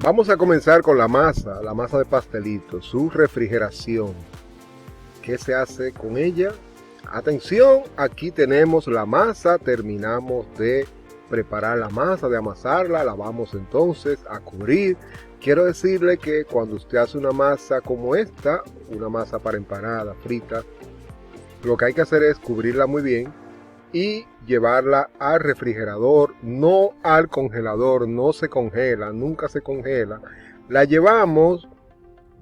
Vamos a comenzar con la masa de pastelito, su refrigeración. ¿Qué se hace con ella? Atención, aquí tenemos la masa, terminamos de preparar la masa, de amasarla, la vamos entonces a cubrir. Quiero decirle que cuando usted hace una masa como esta, una masa para empanada, frita, lo que hay que hacer es cubrirla muy bien y llevarla al refrigerador, no al congelador. No se congela, nunca se congela. La llevamos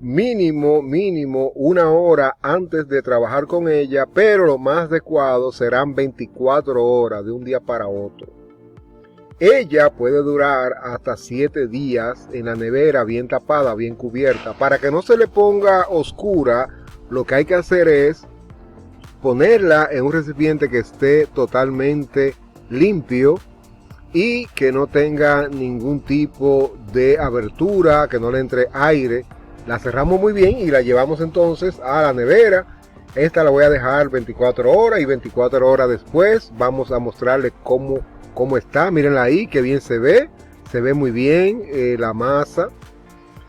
mínimo una hora antes de trabajar con ella, pero lo más adecuado serán 24 horas de un día para otro. Ella puede durar hasta 7 días en la nevera, bien tapada, bien cubierta. Para que no se le ponga oscura, lo que hay que hacer es ponerla en un recipiente que esté totalmente limpio y que no tenga ningún tipo de abertura, que no le entre aire. La cerramos muy bien y la llevamos entonces a la nevera. Esta la voy a dejar 24 horas y 24 horas después vamos a mostrarle cómo está. Mírenla ahí, que bien se ve muy bien la masa.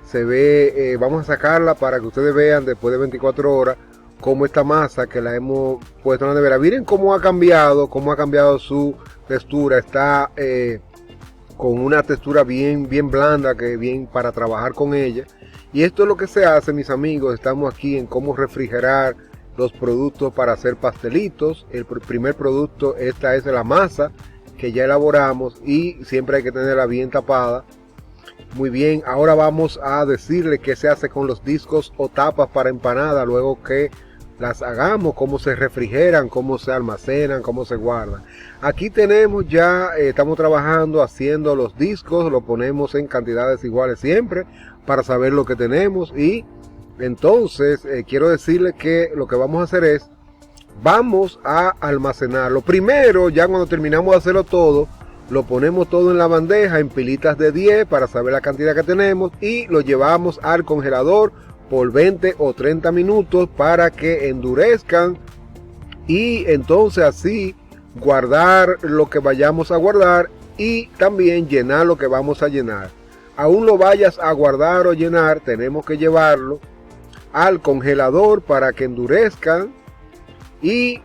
Se ve, vamos a sacarla para que ustedes vean después de 24 horas cómo esta masa que la hemos puesto en la nevera. Miren cómo ha cambiado su textura. Está con una textura bien blanda, que bien para trabajar con ella. Y esto es lo que se hace, mis amigos. Estamos aquí en cómo refrigerar los productos para hacer pastelitos. El primer producto, esta es la masa que ya elaboramos y siempre hay que tenerla bien tapada. Muy bien, ahora vamos a decirle qué se hace con los discos o tapas para empanada luego que las hagamos, cómo se refrigeran, cómo se almacenan, cómo se guardan. Aquí tenemos ya, estamos trabajando haciendo los discos, lo ponemos en cantidades iguales siempre para saber lo que tenemos. Y entonces quiero decirle que lo que vamos a hacer es, vamos a almacenarlo. Primero, ya cuando terminamos de hacerlo todo, lo ponemos todo en la bandeja en pilitas de 10 para saber la cantidad que tenemos y lo llevamos al congelador por 20 o 30 minutos para que endurezcan y entonces así guardar lo que vayamos a guardar y también llenar lo que vamos a llenar. Aún lo vayas a guardar o llenar, tenemos que llevarlo al congelador para que endurezcan y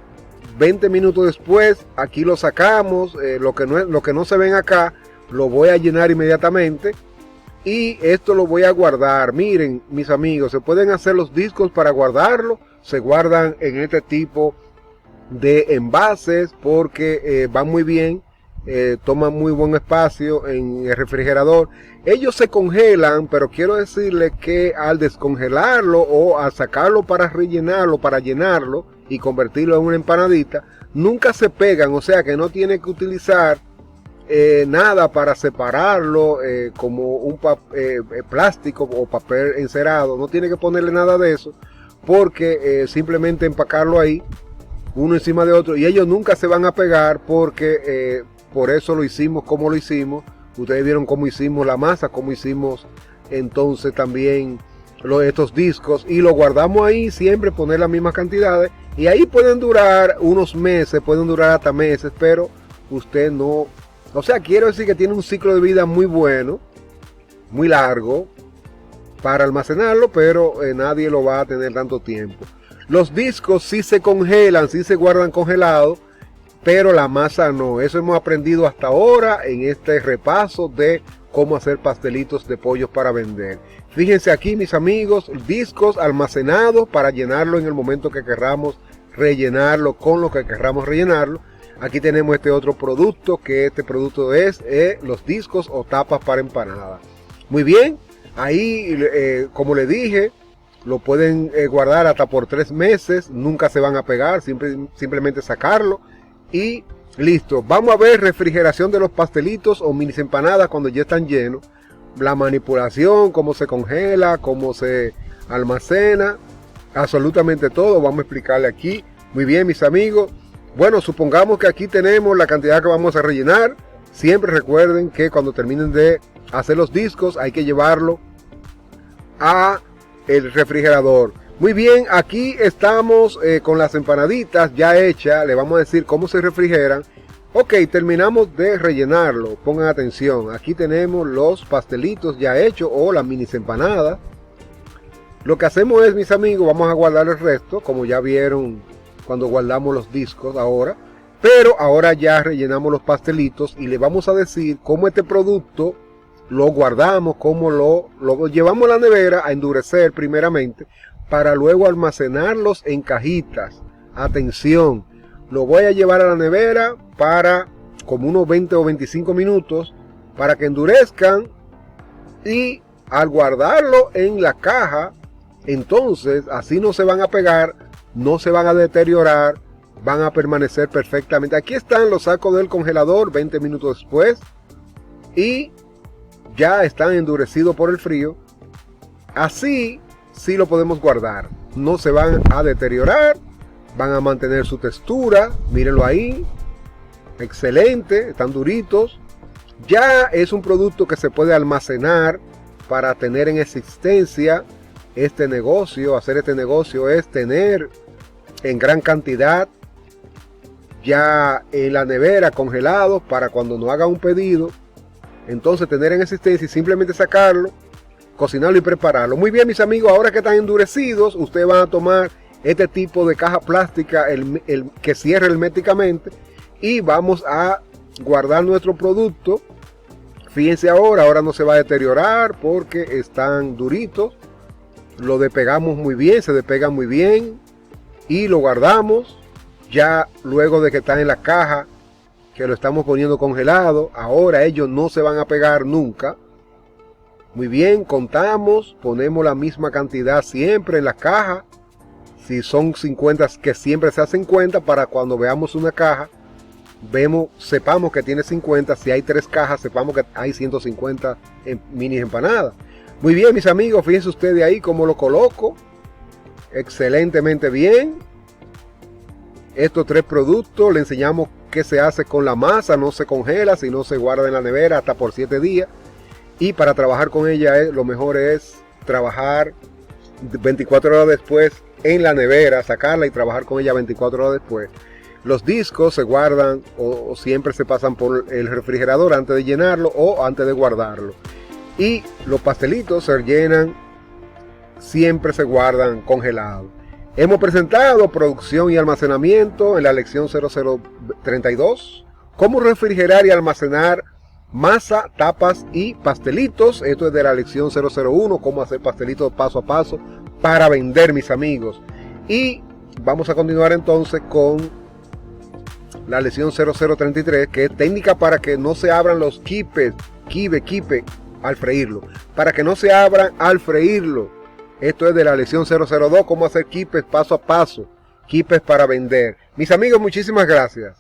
20 minutos después aquí lo sacamos. Lo que no se ven acá lo voy a llenar inmediatamente y esto lo voy a guardar. Miren, mis amigos, se pueden hacer los discos para guardarlo. Se guardan en este tipo de envases porque van muy bien, toman muy buen espacio en el refrigerador. Ellos se congelan, pero quiero decirle que al descongelarlo o al sacarlo para rellenarlo, para llenarlo y convertirlo en una empanadita, nunca se pegan. O sea que no tiene que utilizar nada para separarlo, como un plástico o papel encerado. No tiene que ponerle nada de eso porque simplemente empacarlo ahí uno encima de otro y ellos nunca se van a pegar porque por eso lo hicimos como lo hicimos. Ustedes vieron cómo hicimos la masa, cómo hicimos entonces también estos discos y lo guardamos ahí, siempre poner las mismas cantidades y ahí pueden durar unos meses, pueden durar hasta meses, pero usted no, o sea, quiero decir que tiene un ciclo de vida muy bueno, muy largo para almacenarlo, pero nadie lo va a tener tanto tiempo. Los discos sí se congelan, sí se guardan congelados, pero la masa no. Eso hemos aprendido hasta ahora en este repaso de cómo hacer pastelitos de pollos para vender. Fíjense aquí, mis amigos, discos almacenados para llenarlo en el momento que querramos rellenarlo con lo que querramos rellenarlo. Aquí tenemos este otro producto, que este producto es los discos o tapas para empanada. Muy bien, ahí como le dije, lo pueden guardar hasta por 3 meses, nunca se van a pegar, simplemente sacarlo y listo. Vamos a ver refrigeración de los pastelitos o mini empanadas cuando ya están llenos. La manipulación, cómo se congela, cómo se almacena, absolutamente todo vamos a explicarle aquí. Muy bien, mis amigos. Bueno, supongamos que aquí tenemos la cantidad que vamos a rellenar. Siempre recuerden que cuando terminen de hacer los discos hay que llevarlo a el refrigerador. Muy bien, aquí estamos con las empanaditas ya hechas. Le vamos a decir cómo se refrigeran. Ok, terminamos de rellenarlo. Pongan atención, aquí tenemos los pastelitos ya hechos o las mini empanadas. Lo que hacemos es, mis amigos, vamos a guardar el resto, como ya vieron cuando guardamos los discos ahora. Pero ahora ya rellenamos los pastelitos y le vamos a decir cómo este producto lo guardamos, cómo lo llevamos a la nevera a endurecer primeramente, para luego almacenarlos en cajitas. Atención, lo voy a llevar a la nevera para como unos 20 o 25 minutos para que endurezcan, y al guardarlo en la caja, entonces así no se van a pegar, no se van a deteriorar, van a permanecer perfectamente. Aquí están los sacos del congelador 20 minutos después y ya están endurecidos por el frío. Así sí lo podemos guardar, no se van a deteriorar, van a mantener su textura. Mírenlo ahí, excelente, están duritos. Ya es un producto que se puede almacenar para tener en existencia este negocio. Hacer este negocio es tener en gran cantidad ya en la nevera congelados para cuando no haga un pedido, entonces tener en existencia y simplemente sacarlo, cocinarlo y prepararlo. Muy bien, mis amigos, ahora que están endurecidos, ustedes van a tomar este tipo de caja plástica, el que cierre herméticamente, y vamos a guardar nuestro producto. Fíjense ahora no se va a deteriorar porque están duritos. Lo despegamos muy bien, se despegan muy bien y lo guardamos. Ya luego de que están en la caja, que lo estamos poniendo congelado, ahora ellos no se van a pegar nunca. Muy bien, contamos, ponemos la misma cantidad siempre en la caja. Si son 50, que siempre sea 50, para cuando veamos una caja, sepamos que tiene 50. Si hay 3 cajas, sepamos que hay 150 mini empanadas. Muy bien, mis amigos, fíjense ustedes ahí cómo lo coloco. Excelentemente bien. Estos 3 productos le enseñamos qué se hace con la masa. No se congela, sino se guarda en la nevera hasta por 7 días. Y para trabajar con ella lo mejor es trabajar 24 horas después en la nevera, sacarla y trabajar con ella 24 horas después. Los discos se guardan o siempre se pasan por el refrigerador antes de llenarlo o antes de guardarlo. Y los pastelitos se llenan, siempre se guardan congelados. Hemos presentado producción y almacenamiento en la lección 0032, cómo refrigerar y almacenar masa, tapas y pastelitos. Esto es de la lección 001, cómo hacer pastelitos paso a paso para vender, mis amigos. Y vamos a continuar entonces con la lección 0033, que es técnica para que no se abran los quipes al freírlo, para que no se abran al freírlo. Esto es de la lección 002, cómo hacer quipes paso a paso, quipes para vender. Mis amigos, muchísimas gracias.